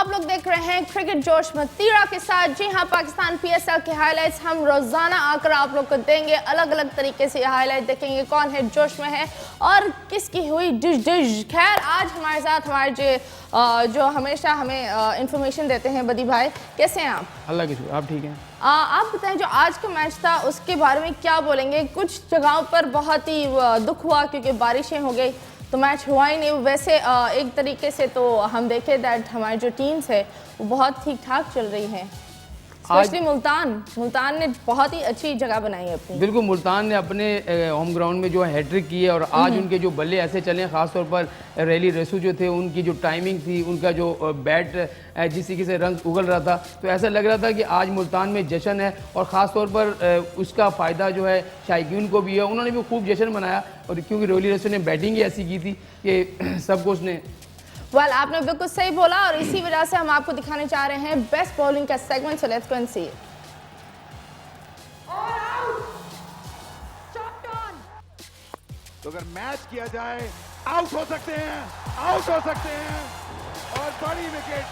आप लोग देख रहे हैं क्रिकेट जोश में तीरा के साथ। जी हाँ, पाकिस्तान पीएसएल के हाइलाइट्स हम रोजाना आकर आप लोग को देंगे। अलग अलग तरीके से हाइलाइट देखेंगे, कौन है जोश में है और किसकी हुई डिश डिश। खैर, आज हमारे साथ हमारे जो हमेशा हमें इंफॉर्मेशन देते हैं बदी भाई, कैसे हैं आप? अल्लाह के शुक्र, आप ठीक हैं? आप बताएं, जो आज का मैच था उसके बारे में क्या बोलेंगे? कुछ जगहों पर बहुत ही दुख हुआ क्योंकि बारिशें हो गई तो मैच हुआ ही नहीं। वैसे एक तरीके से तो हम देखें दैट हमारी जो टीम्स है वो बहुत ठीक ठाक चल रही हैं। स्पेशली मुल्तान ने बहुत ही अच्छी जगह बनाई है अपनी। बिल्कुल, मुल्तान ने अपने होम ग्राउंड में जो है हैट्रिक की है और आज उनके जो बल्ले ऐसे चले, ख़ासतौर पर रैली रेसू जो थे, उनकी जो टाइमिंग थी, उनका जो बैट जिस तरीके से रंग उगल रहा था, तो ऐसा लग रहा था कि आज मुल्तान में जश्न है। और ख़ास तौर पर उसका फ़ायदा जो है शायकीन को भी है, उन्होंने भी खूब जश्न मनाया। और क्योंकि रैली रेसू ने बैटिंग ही ऐसी की थी कि सबको उसने आपने बिल्कुल सही बोला और इसी वजह से हम आपको दिखाने चाह रहे हैं बेस्ट बॉलिंग का segment. So let's go and see. तो अगर मैच किया जाए आउट हो सकते हैं और बड़ी विकेट।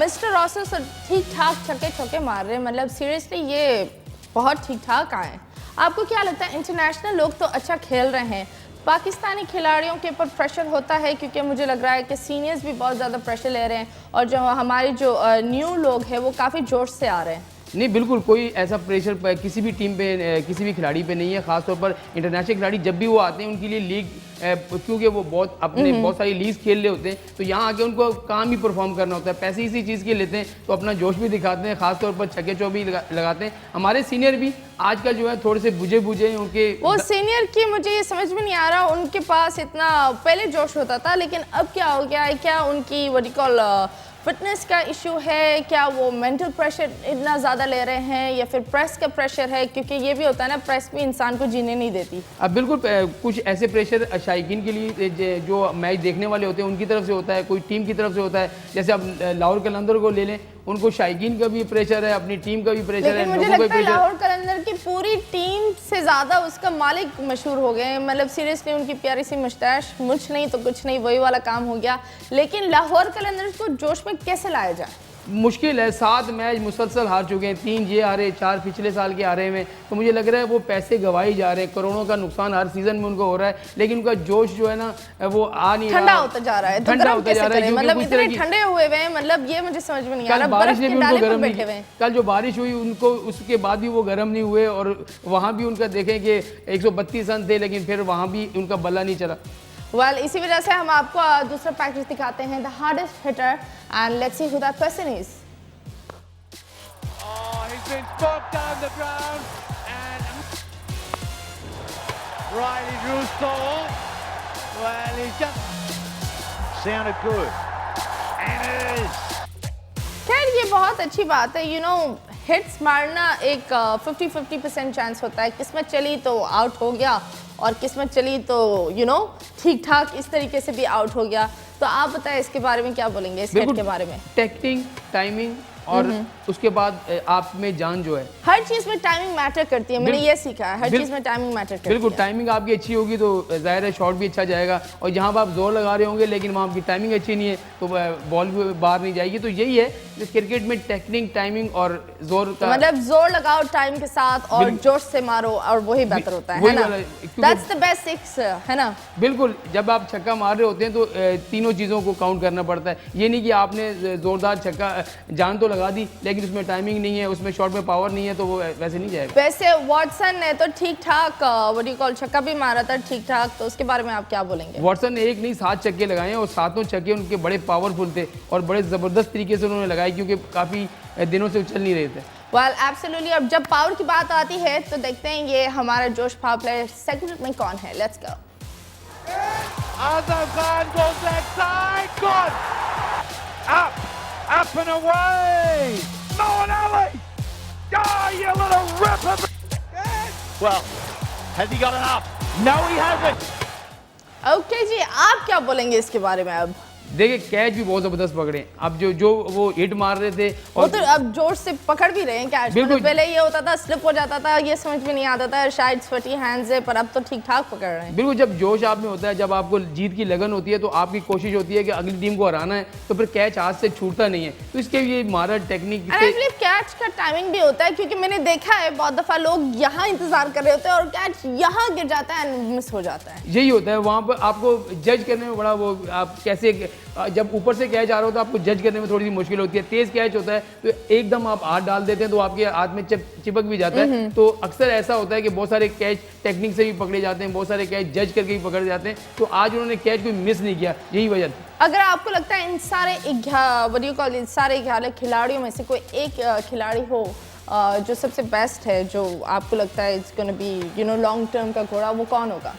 मिस्टर रॉसस ठीक ठाक छक्के चौके मार रहे हैं, मतलब सीरियसली ये बहुत ठीक ठाक आए। आपको क्या लगता है, इंटरनेशनल लोग तो अच्छा खेल रहे हैं, पाकिस्तानी खिलाड़ियों के ऊपर प्रेशर होता है? क्योंकि मुझे लग रहा है कि सीनियर्स भी बहुत ज़्यादा प्रेशर ले रहे हैं और जो हमारे जो न्यू लोग हैं वो काफ़ी जोश से आ रहे हैं। नहीं, बिल्कुल कोई ऐसा प्रेशर किसी भी टीम पे, किसी भी खिलाड़ी पे नहीं है। खासतौर पर इंटरनेशनल खिलाड़ी जब भी वो आते हैं उनके लिए लीग, क्योंकि वो बहुत सारी लीग खेल रहे होते हैं, तो यहाँ आके उनको काम भी परफॉर्म करना होता है। पैसे इसी चीज़ के लेते हैं तो अपना जोश भी दिखाते हैं, खासतौर पर छक्के चौके भी लगाते हैं। हमारे सीनियर भी आजकल जो है थोड़े से बुझे हैं उनके। वो सीनियर की मुझे ये समझ में नहीं आ रहा, उनके पास इतना पहले जोश होता था लेकिन अब क्या हो गया है? क्या उनकी व्हाट यू कॉल फिटनेस का इशू है? क्या वो मेंटल प्रेशर इतना ज़्यादा ले रहे हैं या फिर प्रेस का प्रेशर है? क्योंकि ये भी होता है ना, प्रेस भी इंसान को जीने नहीं देती। अब बिल्कुल कुछ ऐसे प्रेशर शायकीन के लिए जो मैच देखने वाले होते हैं उनकी तरफ से होता है, कोई टीम की तरफ से होता है। जैसे अब लाहौर कलंदर को ले लें, उनको शायकीन का भी प्रेशर है, अपनी टीम का भी प्रेशर है। मुझे लगता है लाहौर कलंदर की पूरी टीम से ज़्यादा उसका मालिक मशहूर हो गए। मतलब सीरियसली उनकी प्यारी सी मुस्टैश, मुझ नहीं तो कुछ नहीं, वही वाला काम हो गया। लेकिन लाहौर कलंदर को जोश में कैसे लाया जाए? मुश्किल है। 7 मैच मुसलसल हार चुके हैं, 3 ये हारे, 4 पिछले साल के हारे में। तो मुझे लग रहा है वो पैसे गवाए जा रहे हैं, करोड़ों का नुकसान हर सीजन में उनको हो रहा है, लेकिन उनका जोश जो है ना वो आ नहीं रहा, ठंडा होता जा रहा है। तो ठंडा होता जा रहा है, मतलब इतने ठंडे हुए हैं, मतलब ये मुझे समझ में नहीं आ रहा। बारिश ने भी उनको गर्म नहीं किया। कल जो बारिश हुई उनको, उसके बाद भी वो गर्म नहीं हुए और वहाँ भी उनका देखें कि 132 रन थे, लेकिन फिर वहाँ भी उनका बल्ला नहीं चला। इसी वजह से हम आपको दूसरा पैकेज दिखाते हैं, the hardest hitter, and let's see who that person is. He's been knocked down the ground and Riley Russo, well, he just sounded good and it is. खैर, ये बहुत अच्छी बात है। हिट्स मारना एक 50-50% चांस होता है। किस्मत चली तो आउट हो गया और किस्मत चली तो ठीक ठाक इस तरीके से भी आउट हो गया। तो आप बताएं इसके बारे में क्या बोलेंगे, इस हिट के बारे में? टेक्टिंग, टाइमिंग और उसके बाद आप में जान जो है, हर चीज में टाइमिंग मैटर करती है। मैंने ये सीखा है, हर चीज में टाइमिंग मैटर करती है। बिल्कुल, टाइमिंग आपकी अच्छी होगी तो जाहिर है शॉट भी अच्छा जाएगा, और जहां पर आप जोर लगा रहे होंगे लेकिन वहां आपकी टाइमिंग अच्छी नहीं है तो बॉल भी बाहर नहीं जाएगी। तो यही है क्रिकेट में, टेक्निक, टाइमिंग और जोर का, मतलब जोर लगाओ टाइम के साथ और जोश से मारो और वही बेहतर होता है ना? दैट्स द बेस्ट सिक्स, है ना? बिल्कुल, जब आप छक्का मार रहे होते हैं तो तीनों चीज़ों को काउंट करना पड़ता है। ये नहीं कि आपने जोरदार छक्का जान तो लगा दी लेकिन उसमें टाइमिंग नहीं है, उसमें शॉट में पावर नहीं है, तो वो वैसे नहीं जाएगा। वैसे वॉटसन ने तो ठीक ठाक व्हाट यू कॉल छक्का भी मारा था, ठीक ठाक। तो उसके बारे में आप क्या बोलेंगे? वॉटसन ने एक नहीं 7 छक्के लगाए हैं और 7 छक्के उनके बड़े पावरफुल थे और बड़े ज़बरदस्त तरीके से उन्होंने लगाए, क्योंकि काफ़ी दिनों से चल नहीं रहे थे। एब्सोल्युटली। अब जब पावर की बात आती है तो देखते हैं ये हमारा जोश पावर प्लेयर सेगमेंट में कौन है। Let's go. Azam Khan goes leg side, good! Up and away! Nolan Ali! Oh, you little ripper! Well, has he got enough? No, he hasn't! Okay जी, आप क्या बोलेंगे इसके बारे में? अब देखिए कैच भी बहुत ज़बरदस्त पकड़े। अब जो वो हिट मार रहे थे वो और तो अब जोर से पकड़ भी रहे हैं कैच। बिल्कुल। पहले ये होता था स्लिप हो जाता था, ये समझ में नहीं आता था शायद स्वेटी हैंड्स है, पर अब तो ठीक ठाक पकड़ रहे हैं। बिल्कुल, जब जोश आप में होता है, जब आपको जीत की लगन होती है तो आपकी कोशिश होती है कि अगली टीम को हराना है, तो फिर कैच हाथ से छूटता नहीं है। तो इसके ये महारत टेक्निक आई बिलीव कैच का टाइमिंग भी होता है, क्योंकि मैंने देखा है बहुत दफा लोग यहाँ इंतजार कर रहे होते हैं और कैच यहाँ गिर जाता है एंड मिस हो जाता है। यही होता है वहाँ पर आपको जज करने में बड़ा वो आप कैसे, जब ऊपर से कैच आ रहा होता है आपको जज करने में थोड़ी सी मुश्किल होती है। तेज कैच होता है तो एकदम आप हाथ डाल देते हैं तो आपके हाथ में चिपक भी जाता है। तो अक्सर ऐसा होता है कि बहुत सारे कैच टेक्निक से भी पकड़े जाते हैं, बहुत सारे कैच जज करके भी पकड़े जाते हैं। तो आज उन्होंने कैच कोई मिस नहीं किया, यही वजह थी। अगर आपको लगता है इन सारे सारे 11 खिलाड़ियों में से कोई एक खिलाड़ी हो जो सबसे बेस्ट है, जो आपको लगता है it's gonna be long term का घोड़ा, वो कौन होगा?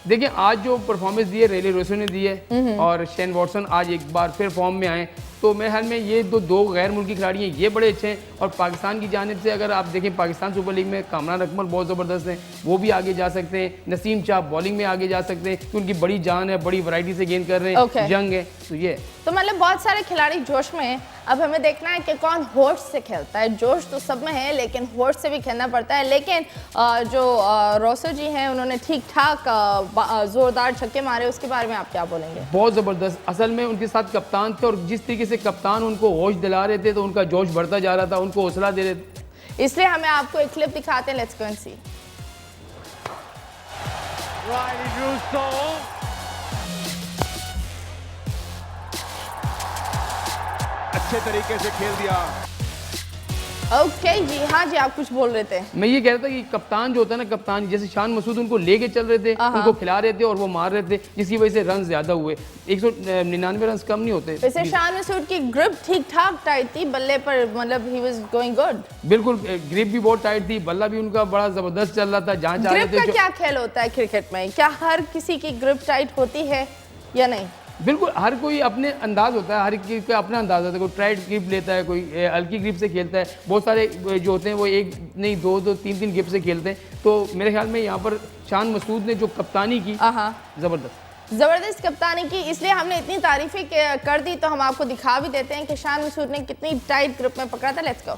देखिए आज जो परफॉर्मेंस दी है रेली रोसो ने दी है और शेन वॉटसन आज एक बार फिर फॉर्म में आए, तो मेरे ख्याल में ये दो गैर मुल्की खिलाड़ी हैं, ये बड़े अच्छे हैं। और पाकिस्तान की जानिब से अगर आप देखें, पाकिस्तान सुपर लीग में कामरान अकमल बहुत ज़बरदस्त हैं, वो भी आगे जा सकते हैं। नसीम शाह बॉलिंग में आगे जा सकते हैं क्योंकि उनकी बड़ी जान है, बड़ी वैरायटी से गेंद कर रहे हैं, यंग है, तो ये तो मतलब बहुत सारे खिलाड़ी जोश में हैं। अब हमें देखना है कि कौन होश से खेलता है। जोश तो सब में है लेकिन होश से भी खेलना पड़ता है। लेकिन जो रोसो जी हैं उन्होंने ठीक ठाक जोरदार छक्के मारे, उसके बारे में आप क्या बोलेंगे? बहुत ज़बरदस्त। असल में उनके साथ कप्तान थे और जिस तरीके से कप्तान उनको होश दिला रहे थे तो उनका जोश बढ़ता जा रहा था, उनको हौसला दे रहे थे। इसलिए हमें आपको एक क्लिप दिखाते हैं, लेट्स गो एंड सी। अच्छे तरीके से खेल दिया। ओके जी, हाँ जी, आप कुछ बोल रहे थे। मैं ये कह रहा था कि कप्तान जो होता है ना, कप्तान जैसे शान मसूद उनको लेके चल रहे थे, उनको खिला रहे थे और वो मार रहे थे, जिसकी वजह से रन ज्यादा हुए। 199 रन कम नहीं होते। वैसे शान मसूद की ग्रिप ठीक ठाक टाइट थी बल्ले पर, मतलब ही वाज गोइंग गुड। बिल्कुल, ग्रिप भी बहुत टाइट थी, बल्ला भी उनका बड़ा जबरदस्त चल रहा था। जहाँ चाह रहे थे। ग्रिप का क्या खेल होता है क्रिकेट में? क्या हर किसी की ग्रिप टाइट होती है या नहीं? बिल्कुल, हर कोई अपने अंदाज होता है, हर किसी का अपना अंदाज होता है। कोई टाइट ग्रिप लेता है, कोई हल्की ग्रिप से खेलता है। बहुत सारे जो होते हैं वो एक नहीं दो तीन ग्रिप से खेलते हैं। तो मेरे ख्याल में यहाँ पर शान मसूद ने जो कप्तानी की, जबरदस्त कप्तानी की, इसलिए हमने इतनी तारीफें कर दी। तो हम आपको दिखा भी देते हैं कि शान मसूद ने कितनी टाइट ग्रिप में पकड़ा था। Let's go.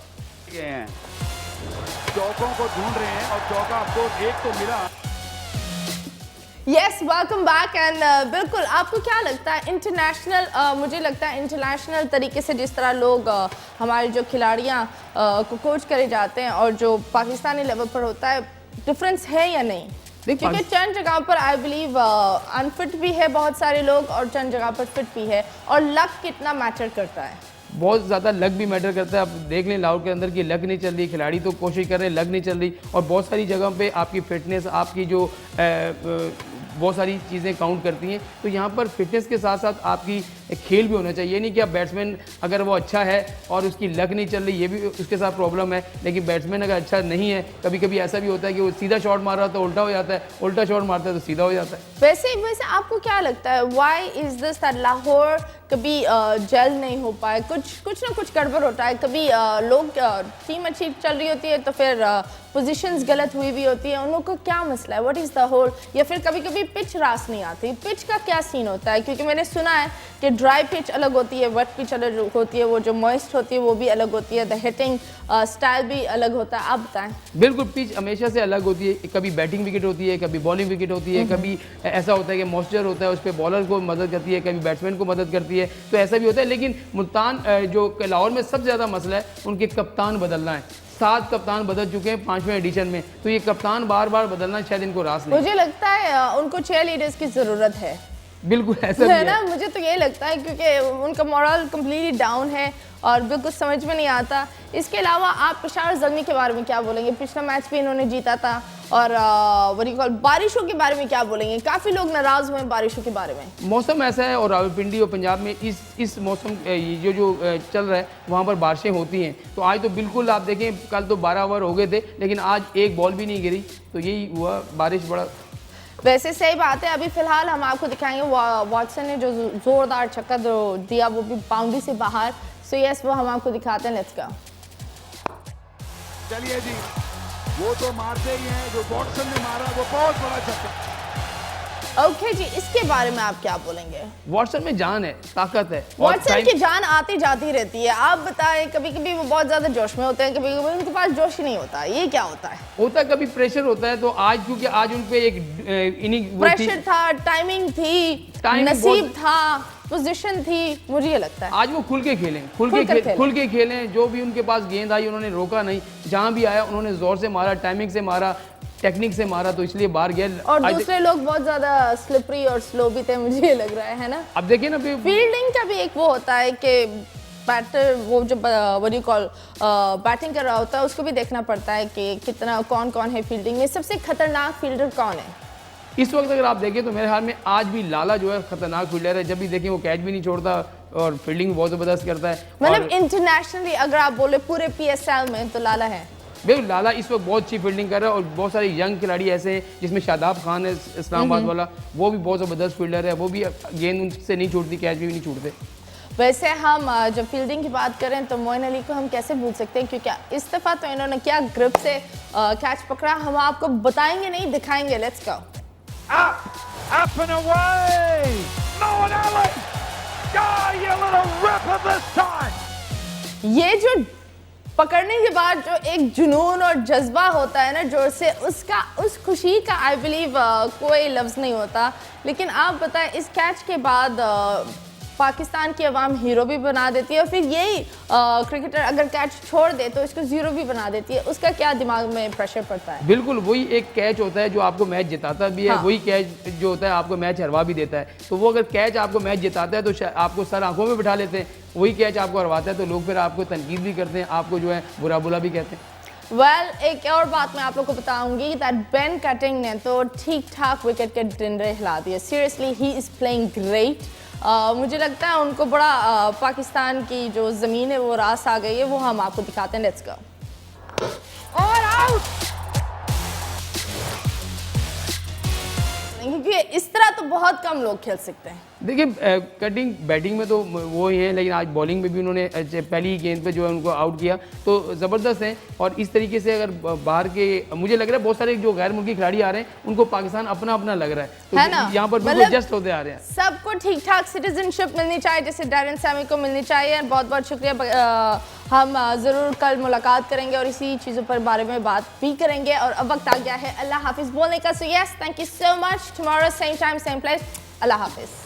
चौकों को ढूंढ रहे हैं और चौका आपको एक तो मिला। Yes, welcome back. एंड बिल्कुल, आपको क्या लगता है इंटरनेशनल, मुझे लगता है इंटरनेशनल तरीके से जिस तरह लोग हमारे जो खिलाड़ियाँ को कोच करे जाते हैं और जो पाकिस्तानी लेवल पर होता है, डिफरेंस है या नहीं? क्योंकि चंद जगह पर आई बिलीव अनफिट भी है बहुत सारे लोग और चंद जगह पर फिट भी है, और लक कितना मैटर करता है? बहुत ज़्यादा लक भी मैटर करता है। आप देख लें लाहौर के अंदर की लक नहीं चल रही, खिलाड़ी तो कोशिश कर रहे हैं, लक नहीं चल रही। और बहुत सारी जगहों पे आपकी फिटनेस, आपकी जो बहुत सारी चीज़ें काउंट करती हैं। तो यहाँ पर फिटनेस के साथ साथ आपकी खेल भी होना चाहिए। ये नहीं कि आप बैट्समैन अगर वो अच्छा है और उसकी लक नहीं चल रही, ये भी उसके साथ प्रॉब्लम है। लेकिन बैट्समैन अगर अच्छा नहीं है, कभी कभी ऐसा भी होता है कि वो सीधा शॉट मार रहा था उल्टा हो जाता है, उल्टा शॉट मारता है तो सीधा हो जाता है। वैसे आपको क्या लगता है, why is this that Lahore कभी जेल नहीं हो पाए? कुछ ना कुछ गड़बड़ होता है। कभी लोग टीम अच्छी चल रही होती है तो फिर पोजीशंस गलत हुई भी होती है। उन लोगों को क्या मसला है? What is the hole? या फिर कभी कभी पिच रास नहीं आती। पिच का क्या सीन होता है? क्योंकि मैंने सुना है कि ड्राई पिच अलग होती है, वेट पिच अलग होती है, वो जो मॉइस्ट होती है वो भी अलग होती है, द हिटिंग स्टाइल भी अलग होता है। आप बताएं। बिल्कुल, पिच हमेशा से अलग होती है। कभी बैटिंग विकेट होती है, कभी बॉलिंग विकेट होती है, कभी ऐसा होता है कि मॉइस्चर होता है, उस पर बॉलर को मदद करती है, कभी बैट्समैन को मदद करती है, तो ऐसा भी होता है। लेकिन मुल्तान जो लाहौर में सबसे ज़्यादा मसला है उनके कप्तान बदलना है। 7 कप्तान बदल चुके हैं 5वें एडिशन में, तो ये कप्तान बार बार बदलना शायद इनको रास नहीं। मुझे लगता है उनको चेयर लीडर्स की ज़रूरत है। बिल्कुल ऐसा है ना, मुझे तो ये लगता है क्योंकि उनका मोरल कम्प्लीटली डाउन है और बिल्कुल समझ में नहीं आता। इसके अलावा आप पेशावर ज़ल्मी के बारे में क्या बोलेंगे? पिछला मैच भी इन्होंने जीता था। और बारिशों के बारे में क्या बोलेंगे? काफ़ी लोग नाराज़ हुए बारिशों के बारे में। मौसम ऐसा है और रावलपिंडी और पंजाब में इस मौसम जो चल रहा है वहाँ पर बारिशें होती हैं। तो आज तो बिल्कुल आप देखें, कल तो 12 ओवर हो गए थे लेकिन आज एक बॉल भी नहीं गिरी, तो यही हुआ, बारिश बड़ा। वैसे सही बात है। अभी फिलहाल हम आपको दिखाएंगे वॉटसन ने जो जोरदार छक्का दिया, वो भी बाउंड्री से बाहर। सो यस, वो हम आपको दिखाते हैं। Let's go. चलिए जी, वो तो मारते ही हैं, जो वॉटसन ने मारा वो बहुत बड़ा छक्का। ओके जी, इसके बारे में आप क्या बोलेंगे? वॉटसन में जान है, ताकत है और वॉटसन टाइम- की जान आती जाती रहती है। आप बताएं, कभी कभी वो बहुत ज्यादा जोश में होते हैं, कभी कभी उनके पास जोश ही नहीं होता, ये क्या होता है? होता है, कभी प्रेशर होता है। तो आज क्योंकि आज उन पे एक इनिंग वो थी, प्रेशर था, टाइमिंग थी, टाइमिंग नसीब था, पोजीशन थी, मुझे ये लगता है। आज वो खुल के खेलें, खुल के खेलें। जो भी उनके पास गेंद आई उन्होंने रोका नहीं, जहां भी आया उन्होंने जोर से मारा, टाइमिंग से मारा, टेक्निक से मारा, तो इसलिए बाहर गया। और दूसरे लोग बहुत ज्यादा स्लिपरी और स्लो भी थे, मुझे ये लग रहा है ना। अब देखिए ना, फील्डिंग का भी एक वो होता है कि बैटर वो जो व्हाट यू कॉल बैटिंग कर रहा होता है, उसको भी देखना पड़ता है कि कितना कौन कौन है फील्डिंग में। सबसे खतरनाक फील्डर कौन है इस वक्त अगर आप देखें तो मेरे ख्याल में आज भी लाला जो है खतरनाक फील्डर है। जब भी देखें वो कैच भी नहीं छोड़ता और फील्डिंग भी बहुत ज़बरदस्त करता है। मतलब इंटरनेशनली अगर आप बोले पूरे PSL में तो लाला है। बिल्कुल, लाला इस वक्त बहुत अच्छी फील्डिंग कर रहा है और बहुत सारे यंग खिलाड़ी ऐसे हैं जिसमें शादाब खान है इस्लामाबाद वाला, वो भी बहुत ज़बरदस्त फील्डर है। वो भी गेंद उनसे नहीं छूटती, कैच भी नहीं छूटते। वैसे हम जब फील्डिंग की बात करें तो मोइन अली को हम कैसे भूल सकते हैं, क्योंकि इस दफ़ा तो इन्होंने क्या ग्रिप से कैच पकड़ा, हम आपको बताएंगे नहीं, दिखाएंगे। Let's go. Up and away! Molinelli! God, you little ripper this time! ये जो पकड़ने के बाद जो एक जुनून और जज्बा होता है ना जोर से, उसका उस खुशी का आई बिलीव कोई लफ्ज़ नहीं होता। लेकिन आप बताएं, इस कैच के बाद पाकिस्तान की आवाम हीरो भी बना देती है और फिर यही क्रिकेटर अगर कैच छोड़ दे तो इसको जीरो भी बना देती है। उसका क्या दिमाग में प्रेशर पड़ता है? बिल्कुल, वही एक कैच होता है जो आपको मैच जिताता भी है। हाँ। वही कैच जो होता है आपको मैच हरवा भी देता है। तो वो अगर कैच आपको मैच जिताता है तो आपको सर आंखों में बिठा लेते हैं, वही कैच आपको हरवाता है तो लोग फिर आपको तनकीद भी करते हैं, आपको जो है बुरा बुला भी कहते हैं। वेल, एक और बात मैं आप लोग को बताऊंगी दैट बेन कटिंग ने तो ठीक ठाक विकेट के डंडे हिला दिए। Seriously, he is playing great. मुझे लगता है उनको बड़ा पाकिस्तान की जो ज़मीन है वो रास आ गई है, वो हम आपको दिखाते हैं। Let's go. All out! क्योंकि इस तरह तो बहुत कम लोग खेल सकते हैं। देखिए, कटिंग बैटिंग में तो वो ही है, लेकिन आज बॉलिंग में भी उन्होंने पहली ही गेंद पे जो है उनको आउट किया, तो ज़बरदस्त हैं। और इस तरीके से अगर बाहर के, मुझे लग रहा है बहुत सारे जो गैर मुल्की खिलाड़ी आ रहे हैं उनको पाकिस्तान अपना अपना लग रहा है, तो है ना? यहाँ पर बिल्कुल मतलब एडजस्ट होते आ रहे हैं। सबको ठीक ठाक सिटीजनशिप मिलनी चाहिए, जैसे डैरन सैमी को मिलनी चाहिए। बहुत बहुत शुक्रिया। हम ज़रूर कल मुलाकात करेंगे और इसी चीज़ों पर बारे में बात भी करेंगे। और अब वक्त आ गया है अल्लाह हाफिज़ बोलने का। So yes, thank you so much. Tomorrow same time same place. अल्लाह हाफिज़।